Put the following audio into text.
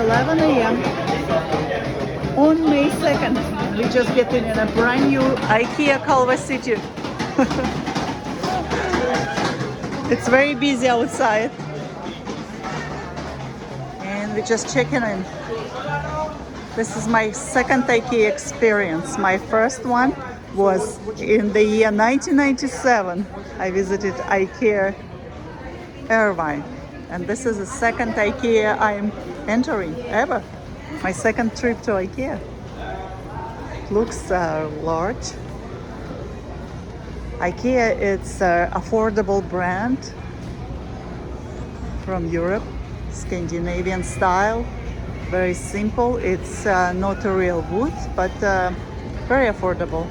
11 a.m. on May 2nd. We just getting in a brand new Ikea Culver City. It's very busy outside. And we're just checking in. This is my second IKEA experience. My first one was in the year 1997. I visited IKEA Irvine. And this is the second IKEA I'm entering ever. My second trip to IKEA. It looks large. IKEA, it's an affordable brand from Europe, Scandinavian style. Very simple. It's not a real wood, but very affordable.